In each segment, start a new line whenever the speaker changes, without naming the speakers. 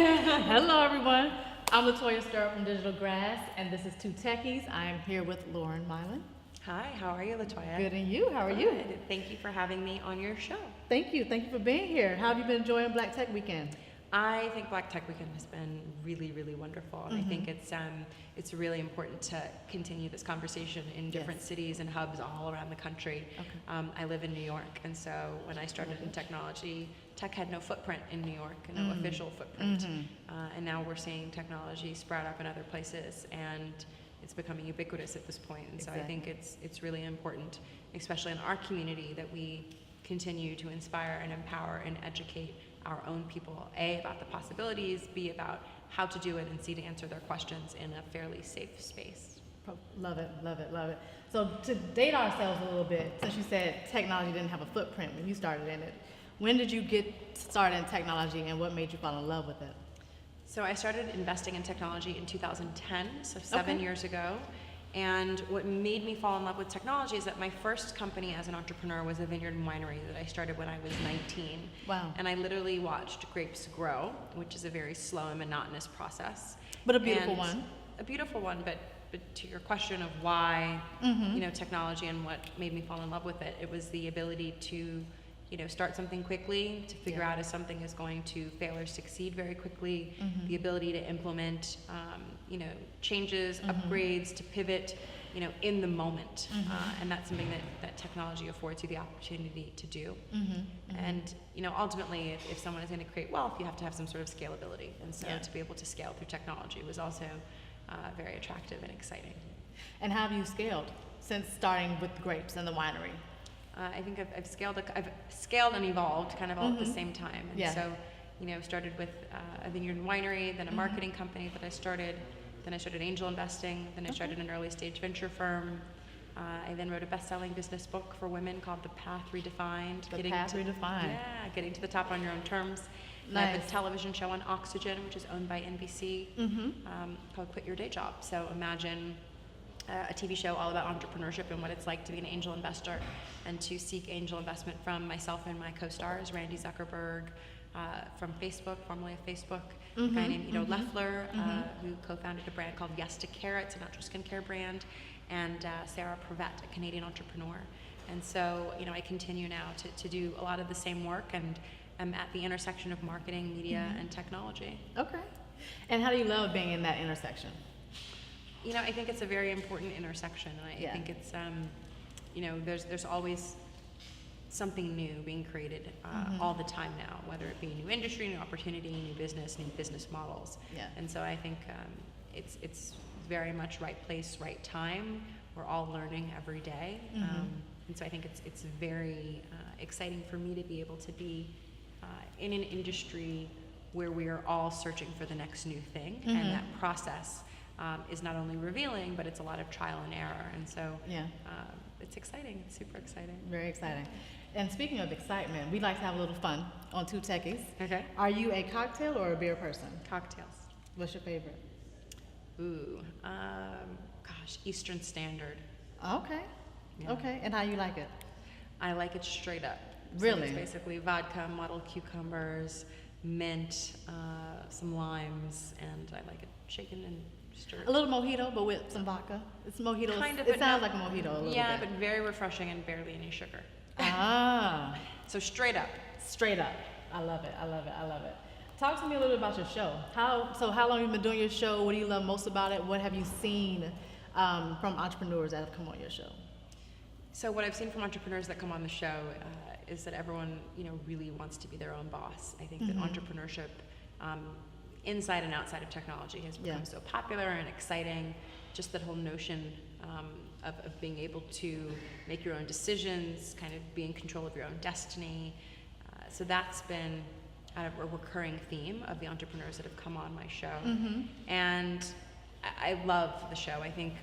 Hello, everyone. I'm Latoya Stirrup from Digital Grass, and this is 2Techies. I am here with Lauren Maillian.
Hi, how are you, Latoya?
Good, and you? How are you?
Good. Thank you for having me on your show.
Thank you. Thank you for being here. How have you been enjoying Black Tech Weekend?
I think Black Tech Weekend has been really, really wonderful, and I think it's really important to continue this conversation in different cities and hubs all around the country.
Okay.
I live in New York, and so when I started in technology, tech had no footprint in New York, no official footprint, and now we're seeing technology sprout up in other places, and it's becoming ubiquitous at this point. And so I think it's really important, especially in our community, that we continue to inspire and empower and educate our own people, A, about the possibilities, B, about how to do it, and C, to answer their questions in a fairly safe space.
Love it, love it, love it. So to date ourselves a little bit, since you said technology didn't have a footprint when you started in it, when did you get started in technology and what made you fall in love with it?
So I started investing in technology in 2010, so 7 years ago. And what made me fall in love with technology is that my first company as an entrepreneur was a vineyard and winery that I started when I was 19.
Wow.
And I literally watched grapes grow, which is a very slow and monotonous process.
But a beautiful one.
A beautiful one, but to your question of why, technology and what made me fall in love with it, it was the ability to start something quickly, to figure out if something is going to fail or succeed very quickly, the ability to implement, changes, upgrades, to pivot, in the moment. And that's something that technology affords you the opportunity to do. And, ultimately, if someone is going to create wealth, you have to have some sort of scalability. And so to be able to scale through technology was also very attractive and exciting.
And how have you scaled since starting with the grapes and the winery?
I think I've scaled and evolved kind of all at the same time. And so, started with a vineyard and winery, then a marketing company that I started, then I started angel investing, then I started an early stage venture firm. I then wrote a best-selling business book for women called The Path Redefined.
Redefined.
Yeah, getting to the top on your own terms.
Nice.
I have a television show on Oxygen, which is owned by NBC, called Quit Your Day Job. So imagine a TV show all about entrepreneurship and what it's like to be an angel investor and to seek angel investment from myself and my co-stars, Randy Zuckerberg from Facebook, formerly of Facebook, a guy named Ido Leffler, who co-founded a brand called Yes to Care, it's a natural skincare brand, and Sarah Pravet, a Canadian entrepreneur. And so, I continue now to do a lot of the same work, and I'm at the intersection of marketing, media, and technology.
Okay. And how do you love being in that intersection?
I think it's a very important intersection, and I think it's, there's always something new being created all the time now, whether it be new industry, new opportunity, new business models.
Yeah.
And so I think it's very much right place, right time. We're all learning every day, and so I think it's very exciting for me to be able to be in an industry where we are all searching for the next new thing, and that process is not only revealing, but it's a lot of trial and error. And so it's exciting. It's super exciting.
Very exciting. And speaking of excitement, we like to have a little fun on 2Techies.
Okay.
Are you a cocktail or a beer person?
Cocktails.
What's your favorite?
Ooh, Eastern Standard.
Okay. Yeah. Okay. And how you like it?
I like it straight up.
Really?
So it's basically vodka, mottled cucumbers, mint, some limes, and I like it shaken and stirred.
A little mojito, but with some vodka. It's mojito.
Kind of.
It sounds like a mojito a little
yeah,
bit.
but very refreshing and barely any sugar.
Ah.
So straight up.
Straight up. I love it. I love it. I love it. Talk to me a little bit about your show. How long have you been doing your show? What do you love most about it? What have you seen from entrepreneurs that have come on your show?
So what I've seen from entrepreneurs that come on the show is that everyone, really wants to be their own boss. I think that entrepreneurship, inside and outside of technology, has become so popular and exciting. Just that whole notion of being able to make your own decisions, kind of be in control of your own destiny. So that's been a recurring theme of the entrepreneurs that have come on my show. And I love the show. I think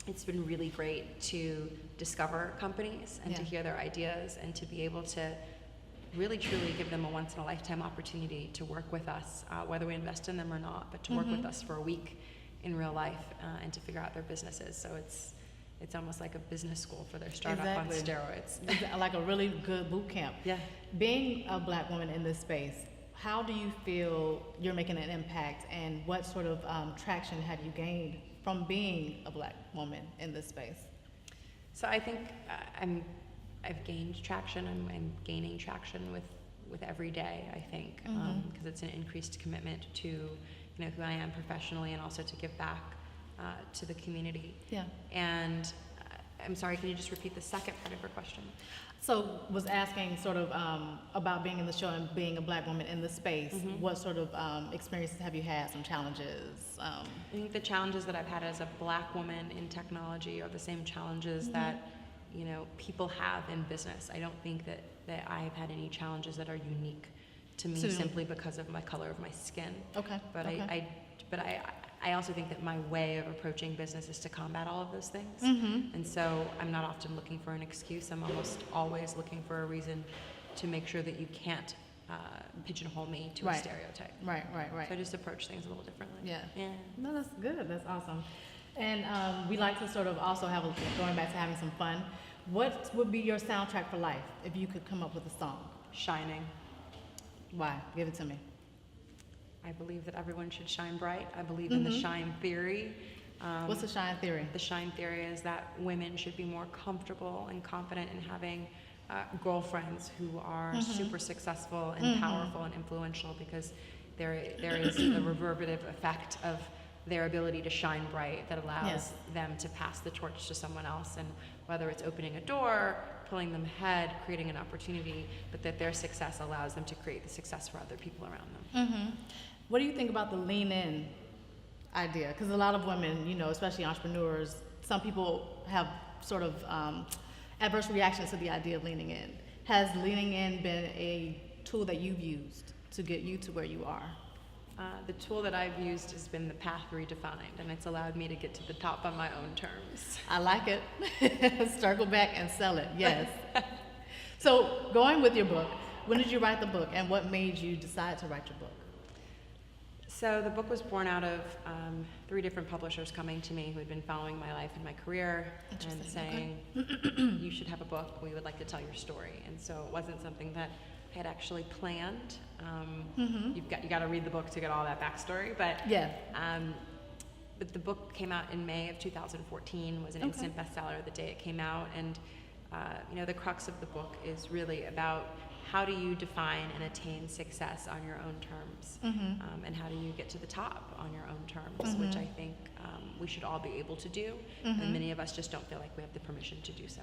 it's been really great to discover companies and to hear their ideas and to be able to really truly give them a once in a lifetime opportunity to work with us, whether we invest in them or not, but to work with us for a week in real life and to figure out their businesses. So it's almost like a business school for their startup on steroids.
Like a really good boot camp.
Yeah.
Being a black woman in this space, how do you feel you're making an impact, and what sort of traction have you gained from being a Black woman in this space?
So I think I've gained traction. I'm gaining traction with every day, I think, because it's an increased commitment to who I am professionally, and also to give back to the community.
Yeah.
And I'm sorry, can you just repeat the second part of your question?
So was asking sort of about being in the show and being a Black woman in the space. What sort of experiences have you had, some challenges?
I think the challenges that I've had as a Black woman in technology are the same challenges that people have in business. I don't think that I've had any challenges that are unique to me simply because of my color of my skin.
Okay.
But
okay.
I also think that my way of approaching business is to combat all of those things. And so I'm not often looking for an excuse. I'm almost always looking for a reason to make sure that you can't pigeonhole me to a stereotype.
Right.
So I just approach things a little differently.
Yeah. No, that's good. That's awesome. And we like to sort of also have, going back to having some fun, what would be your soundtrack for life if you could come up with a song?
Shining.
Why? Give it to me.
I believe that everyone should shine bright. I believe in the shine theory.
What's the shine theory?
The shine theory is that women should be more comfortable and confident in having girlfriends who are super successful and powerful and influential, because there is a reverberative effect of their ability to shine bright that allows them to pass the torch to someone else. And whether it's opening a door, pulling them ahead, creating an opportunity, but that their success allows them to create the success for other people around them.
What do you think about the lean in idea? Because a lot of women, especially entrepreneurs, some people have sort of adverse reactions to the idea of leaning in. Has leaning in been a tool that you've used to get you to where you are?
The tool that I've used has been the path redefined, and it's allowed me to get to the top on my own terms.
I like it. Circle back and sell it, yes. So going with your book, when did you write the book, and what made you decide to write your book?
So the book was born out of 3 different publishers coming to me who had been following my life and my career and saying, you should have a book, we would like to tell your story. And so it wasn't something that I had actually planned. You got to read the book to get all that backstory, but but the book came out in May of 2014, was an instant bestseller the day it came out, and the crux of the book is really about how do you define and attain success on your own terms, and how do you get to the top on your own terms, which I think we should all be able to do, and many of us just don't feel like we have the permission to do so.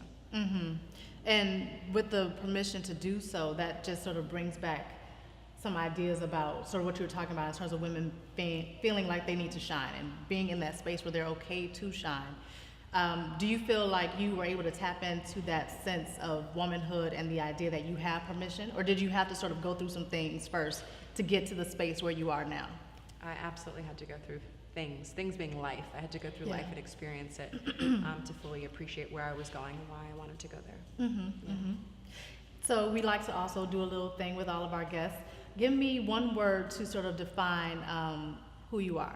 And with the permission to do so, that just sort of brings back some ideas about sort of what you were talking about in terms of women feeling like they need to shine and being in that space where they're okay to shine. Do you feel like you were able to tap into that sense of womanhood and the idea that you have permission, or did you have to sort of go through some things first to get to the space where you are now?
I absolutely had to go through things being life. I had to go through life and experience it to fully appreciate where I was going and why I wanted to go there.
So we like to also do a little thing with all of our guests. Give me one word to sort of define who you are.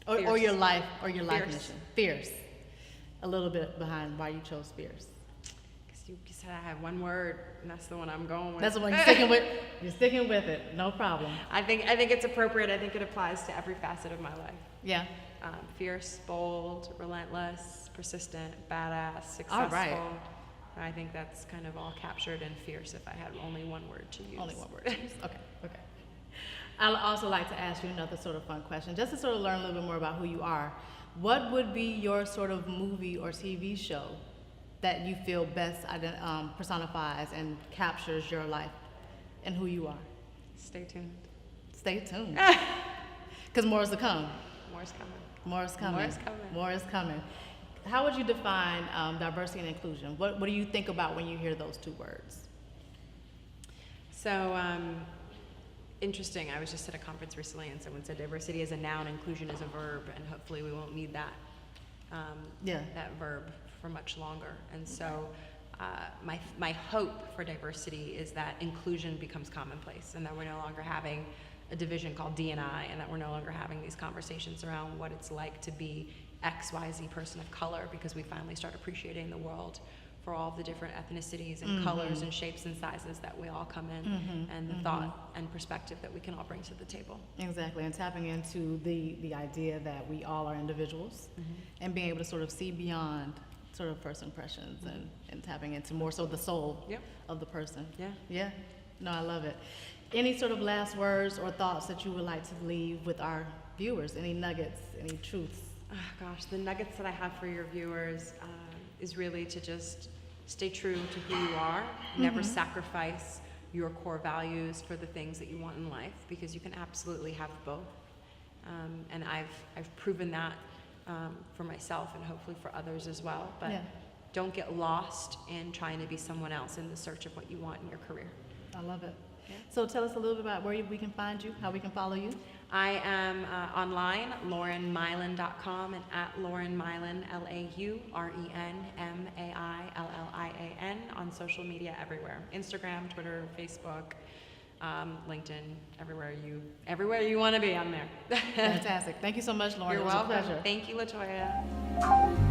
Or your life mission. Fierce. A little bit behind why you chose fierce.
Because you said I had one word, and that's the one I'm going with.
That's the one you're sticking with. You're sticking with it. No problem.
I think it's appropriate. I think it applies to every facet of my life.
Yeah.
Fierce, bold, relentless, persistent, badass, successful.
All right.
I think that's kind of all captured in fierce if I had only one word to use.
Only one word to use. Okay. I'd also like to ask you another sort of fun question, just to sort of learn a little bit more about who you are. What would be your sort of movie or TV show that you feel best personifies and captures your life and who you are?
Stay tuned.
Stay tuned. Because more is to come.
More is coming.
More is coming.
More is coming.
More is coming. How would you define diversity and inclusion? What do you think about when you hear those 2 words?
So, interesting. I was just at a conference recently, and someone said diversity is a noun, inclusion is a verb, and hopefully we won't need that that verb for much longer. And so, my hope for diversity is that inclusion becomes commonplace, and that we're no longer having a division called D&I, and that we're no longer having these conversations around what it's like to be XYZ person of color, because we finally start appreciating the world for all the different ethnicities and colors and shapes and sizes that we all come in, and the thought and perspective that we can all bring to the table.
Exactly, and tapping into the idea that we all are individuals, and being able to sort of see beyond sort of first impressions, and tapping into more so the soul of the person. Yeah. No, I love it. Any sort of last words or thoughts that you would like to leave with our viewers? Any nuggets, any truths?
Oh, gosh, the nuggets that I have for your viewers is really to just stay true to who you are. Never sacrifice your core values for the things that you want in life, because you can absolutely have both. And I've proven that for myself and hopefully for others as well. But don't get lost in trying to be someone else in the search of what you want in your career.
I love it. So tell us a little bit about where we can find you, how we can follow you.
I am online, laurenmaillian.com, and at Lauren Maillian, LaurenMaillian, on social media everywhere. Instagram, Twitter, Facebook, LinkedIn, everywhere you want to be, I'm there.
Fantastic. Thank you so much, Lauren.
You're
It was
welcome.
a pleasure.
Thank you, LaToya.